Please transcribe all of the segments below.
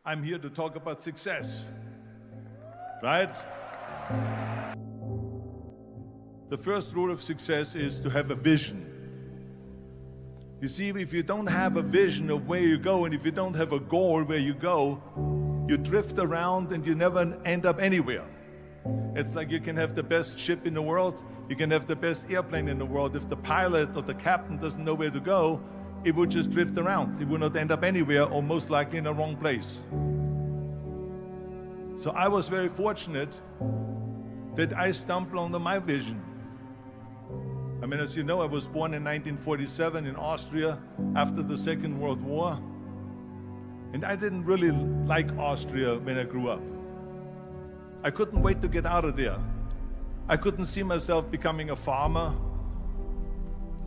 I'm here to talk about success, right? The first rule of success is to have a vision. You see, if you don't have a vision of where you go, and if you don't have a goal where you go, you drift around and you never end up anywhere. It's like you can have the best ship in the world, you can have the best airplane in the world. If the pilot or the captain doesn't know where to go, it would just drift around. It would not end up anywhere, or most likely in the wrong place. So I was very fortunate that I stumbled onto my vision. I mean, as you know, I was born in 1947 in Austria after the Second World War. And I didn't really like Austria when I grew up. I couldn't wait to get out of there. I couldn't see myself becoming a farmer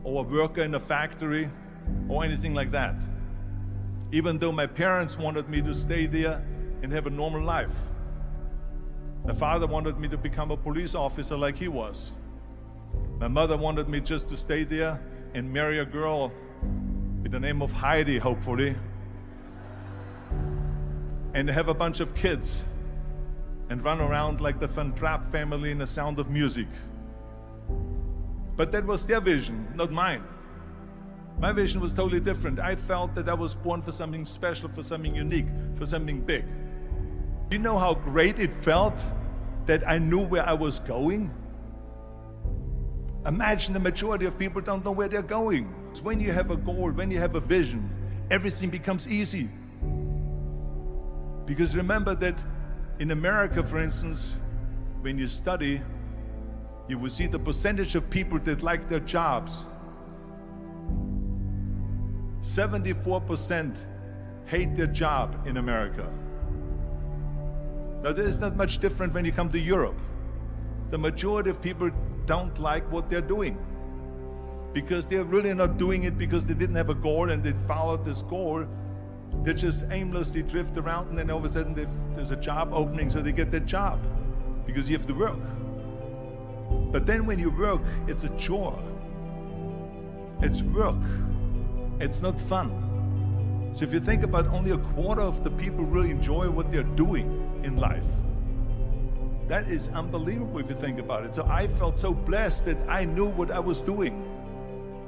or a worker in a factory or anything like that, even though my parents wanted me to stay there and have a normal life. My father wanted me to become a police officer like he was. My mother wanted me just to stay there and marry a girl with the name of Heidi, hopefully, and have a bunch of kids and run around like the Van Trapp family in The Sound of Music. But that was their vision, not mine. My vision was totally different. I felt that I was born for something special, for something unique, for something big. Do you know how great it felt that I knew where I was going? Imagine the majority of people don't know where they're going. When you have a goal, when you have a vision, everything becomes easy. Because remember that in America, for instance, when you study, you will see the percentage of people that like their jobs. 74% hate their job in America. Now, there is not much different when you come to Europe. The majority of people don't like what they're doing because they're really not doing it because they didn't have a goal and they followed this goal. They just aimlessly drift around, and then all of a sudden there's a job opening, so they get that job because you have to work. But then when you work, it's a chore. It's work. It's not fun. So if you think about, only a quarter of the people really enjoy what they're doing in life. That is unbelievable if you think about it. So I felt so blessed that I knew what I was doing.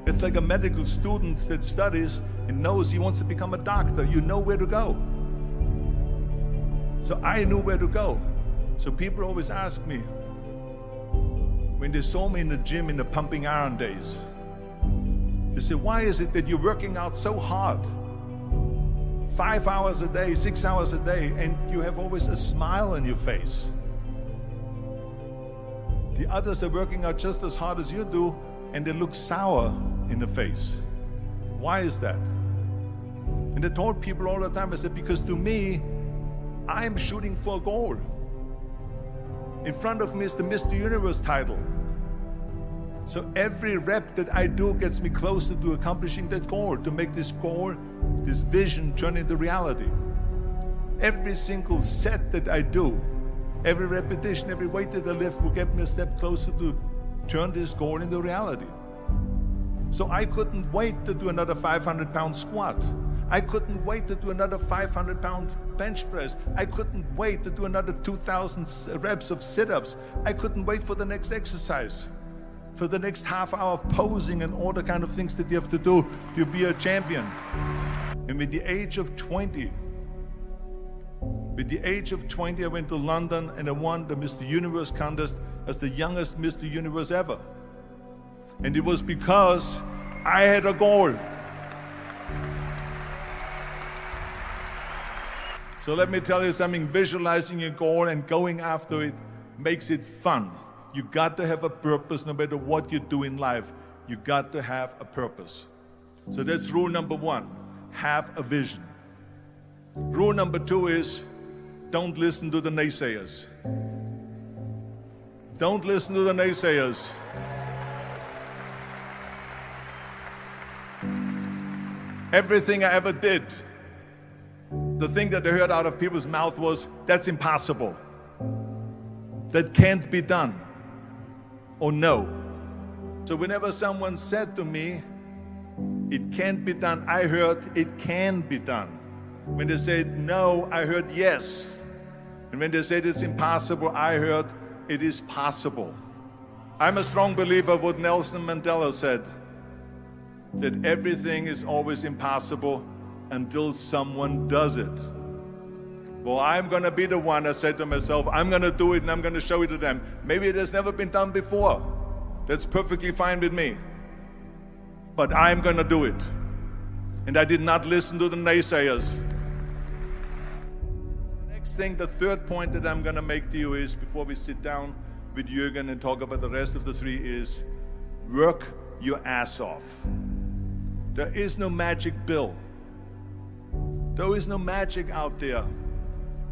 It's like a medical student that studies and knows he wants to become a doctor. You know where to go. So I knew where to go. So people always ask me, when they saw me in the gym in the pumping iron days, they say, why is it that you're working out so hard? 5 hours a day, 6 hours a day, and you have always a smile on your face. The others are working out just as hard as you do, and they look sour in the face. Why is that? And I told people all the time, I said, because to me, I'm shooting for a goal. In front of me is the Mr. Universe title. So every rep that I do gets me closer to accomplishing that goal, to make this goal, this vision, turn into reality. Every single set that I do, every repetition, every weight that I lift will get me a step closer to turn this goal into reality. So I couldn't wait to do another 500-pound squat. I couldn't wait to do another 500-pound bench press. I couldn't wait to do another 2,000 reps of sit-ups. I couldn't wait for the next exercise, for the next half hour of posing and all the kind of things that you have to do to be a champion. And with the age of 20, I went to London and I won the Mr. Universe contest as the youngest Mr. Universe ever. And it was because I had a goal. So let me tell you something, visualizing a goal and going after it makes it fun. You got to have a purpose no matter what you do in life. You got to have a purpose. So that's rule number one, have a vision. Rule number two is, don't listen to the naysayers. Don't listen to the naysayers. Everything I ever did, the thing that I heard out of people's mouth was, that's impossible. That can't be done. Or no. So whenever someone said to me, it can't be done, I heard, it can be done. When they said no, I heard yes. And when they said it's impossible, I heard it is possible. I'm a strong believer of what Nelson Mandela said, that everything is always impossible until someone does it. Well, I'm gonna be the one, I said to myself, I'm gonna do it and I'm gonna show it to them. Maybe it has never been done before. That's perfectly fine with me. But I'm gonna do it. And I did not listen to the naysayers. The next thing, the third point that I'm gonna make to you is, before we sit down with Jürgen and talk about the rest of the three, is work your ass off. There is no magic pill. There is no magic out there.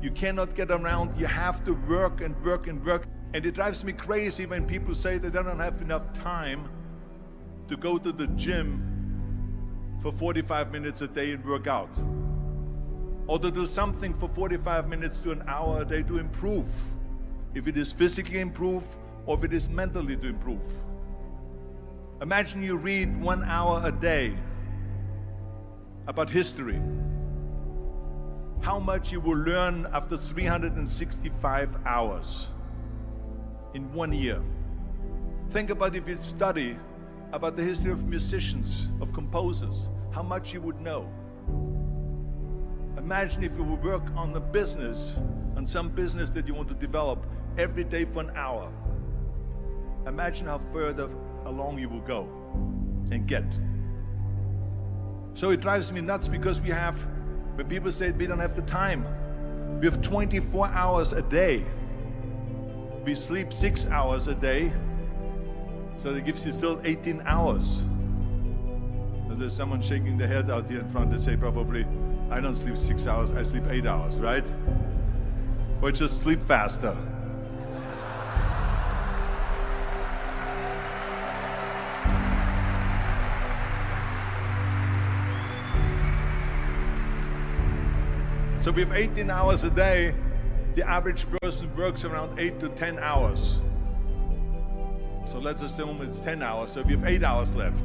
You cannot get around. You have to work and work and work. And it drives me crazy when people say they don't have enough time to go to the gym for 45 minutes a day and work out. Or to do something for 45 minutes to an hour a day to improve. If it is physically improve or if it is mentally to improve. Imagine you read 1 hour a day about history. How much you will learn after 365 hours in 1 year. Think about if you study about the history of musicians, of composers, how much you would know. Imagine if you would work on a business, on some business that you want to develop every day for an hour. Imagine how further along you will go and get. So it drives me nuts because when people say we don't have the time, we have 24 hours a day. We sleep 6 hours a day, so that gives you still 18 hours. Now there's someone shaking their head out here in front. They say probably, I don't sleep 6 hours, I sleep 8 hours, right? Or just sleep faster. So we have 18 hours a day. The average person works around 8 to 10 hours. So let's assume it's 10 hours, so we have 8 hours left.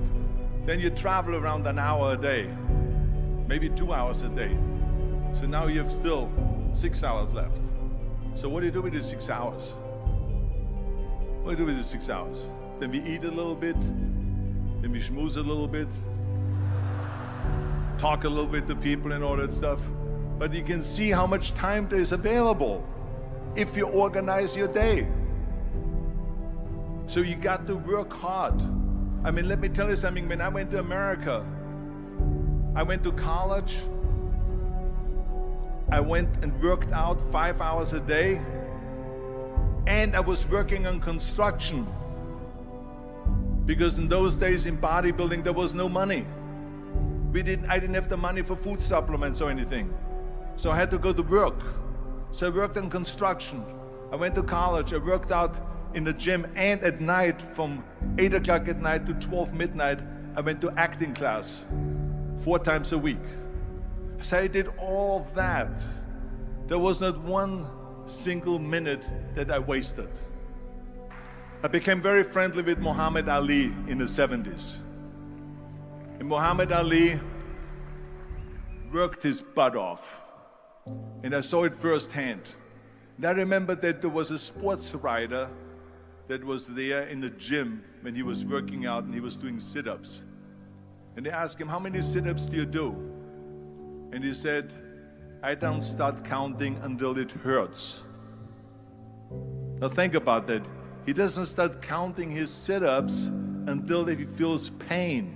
Then you travel around an hour a day, maybe 2 hours a day. So now you have still 6 hours left. So what do you do with these 6 hours? What do you do with these 6 hours? Then we eat a little bit, then we schmooze a little bit, talk a little bit to people and all that stuff. But you can see how much time there is available if you organize your day. So you got to work hard. I mean, let me tell you something. When I went to America, I went to college. I went and worked out 5 hours a day. And I was working on construction. Because in those days in bodybuilding, there was no money. I didn't have the money for food supplements or anything. So I had to go to work. So I worked on construction. I went to college. I worked out in the gym, and at night from 8 o'clock at night to 12 midnight, I went to acting class 4 times a week. So I did all of that. There was not one single minute that I wasted. I became very friendly with Muhammad Ali in the 70s. And Muhammad Ali worked his butt off. And I saw it firsthand. And I remember that there was a sports writer that was there in the gym when he was working out and he was doing sit-ups. And they asked him, how many sit-ups do you do? And he said, I don't start counting until it hurts. Now think about that. He doesn't start counting his sit-ups until he feels pain.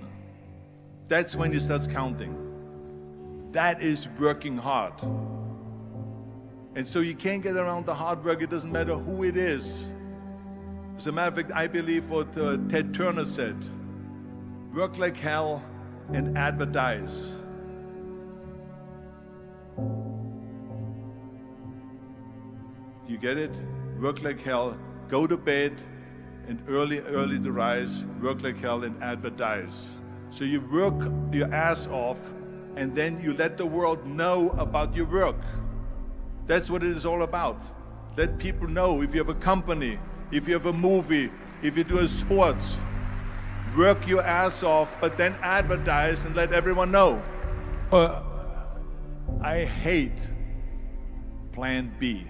That's when he starts counting. That is working hard. And so you can't get around the hard work. It doesn't matter who it is. As a matter of fact, I believe what Ted Turner said, work like hell and advertise. You get it? Work like hell, go to bed, and early to rise, work like hell and advertise. So you work your ass off, and then you let the world know about your work. That's what it is all about. Let people know. If you have a company, if you have a movie, if you do a sports, work your ass off, but then advertise and let everyone know. I hate plan B.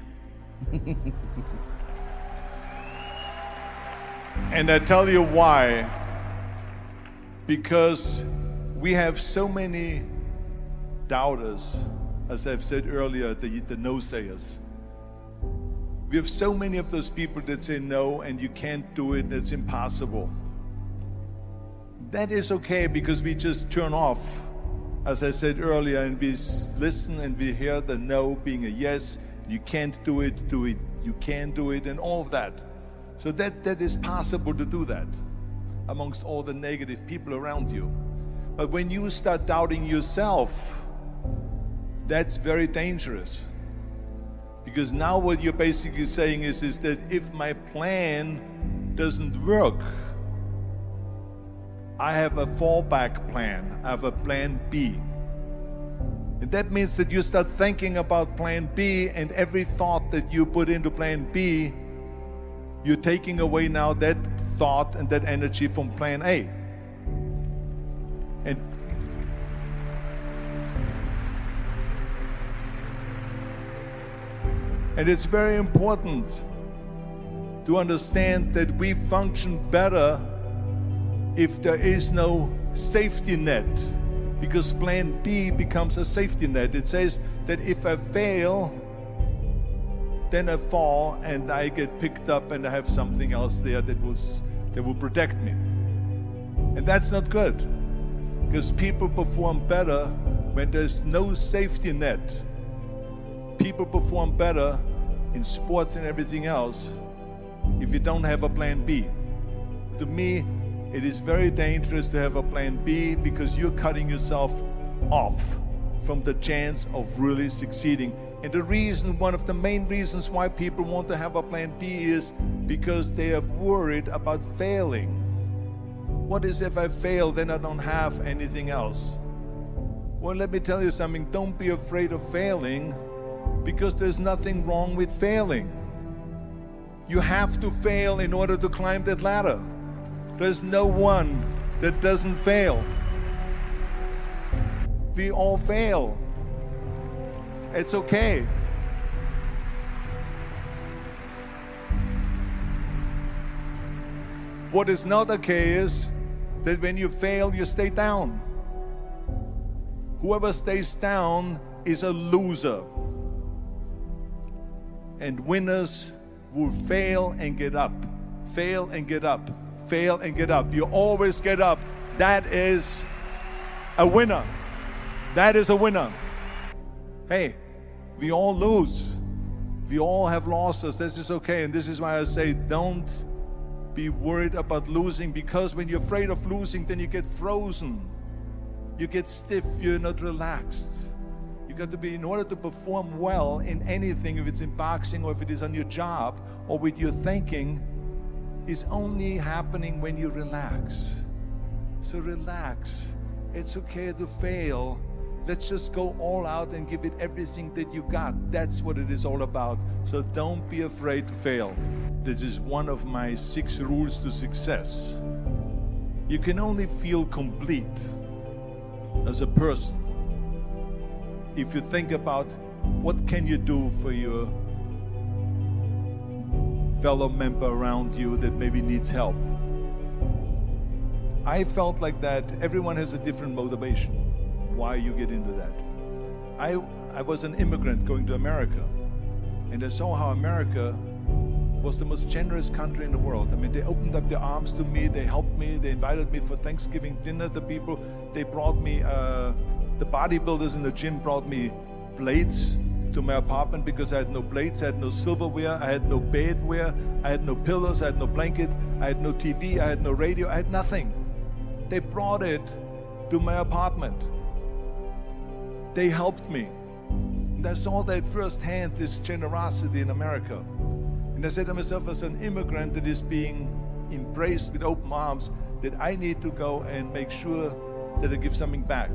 And I tell you why. Because we have so many doubters, as I've said earlier, the no-sayers. We have so many of those people that say no and you can't do it, it's impossible. That is okay because we just turn off, as I said earlier, and we listen and we hear the no being a yes. You can't do it, you can do it, and all of that. So that is possible to do that amongst all the negative people around you. But when you start doubting yourself, that's very dangerous. Because now what you're basically saying is that if my plan doesn't work, I have a fallback plan, I have a plan B. And that means that you start thinking about plan B, and every thought that you put into plan B, you're taking away now that thought and that energy from plan A. And it's very important to understand that we function better if there is no safety net, because plan B becomes a safety net. It says that if I fail, then I fall and I get picked up and I have something else there that will protect me. And that's not good, because people perform better when there's no safety net. People perform better in sports and everything else if you don't have a plan B. To me, it is very dangerous to have a plan B, because you're cutting yourself off from the chance of really succeeding. And the reason, one of the main reasons why people want to have a plan B is because they are worried about failing. What is if I fail, then I don't have anything else? Well, let me tell you something. Don't be afraid of failing, because there's nothing wrong with failing. You have to fail in order to climb that ladder. There's no one that doesn't fail. We all fail. It's okay. What is not okay is that when you fail, you stay down. Whoever stays down is a loser. And winners will fail and get up, fail and get up, fail and get up. You always get up. That is a winner. That is a winner. Hey, we all lose. We all have losses. This is okay. And this is why I say don't be worried about losing, because when you're afraid of losing, then you get frozen. You get stiff. You're not relaxed. You got to be, in order to perform well in anything, if it's in boxing or if it is on your job or with your thinking, is only happening when you relax. So relax. It's okay to fail. Let's just go all out and give it everything that you got. That's what it is all about. So don't be afraid to fail. This is one of my 6 rules to success. You can only feel complete as a person if you think about what can you do for your fellow member around you that maybe needs help. I felt like that. Everyone has a different motivation why you get into that. I was an immigrant going to America, and I saw how America was the most generous country in the world. I mean, they opened up their arms to me, they helped me, they invited me for Thanksgiving dinner. The people, they brought me, the bodybuilders in the gym brought me plates to my apartment because I had no plates, I had no silverware, I had no bedware, I had no pillows, I had no blanket, I had no TV, I had no radio, I had nothing. They brought it to my apartment. They helped me. And I saw that firsthand, this generosity in America. And I said to myself, as an immigrant that is being embraced with open arms, that I need to go and make sure that I give something back.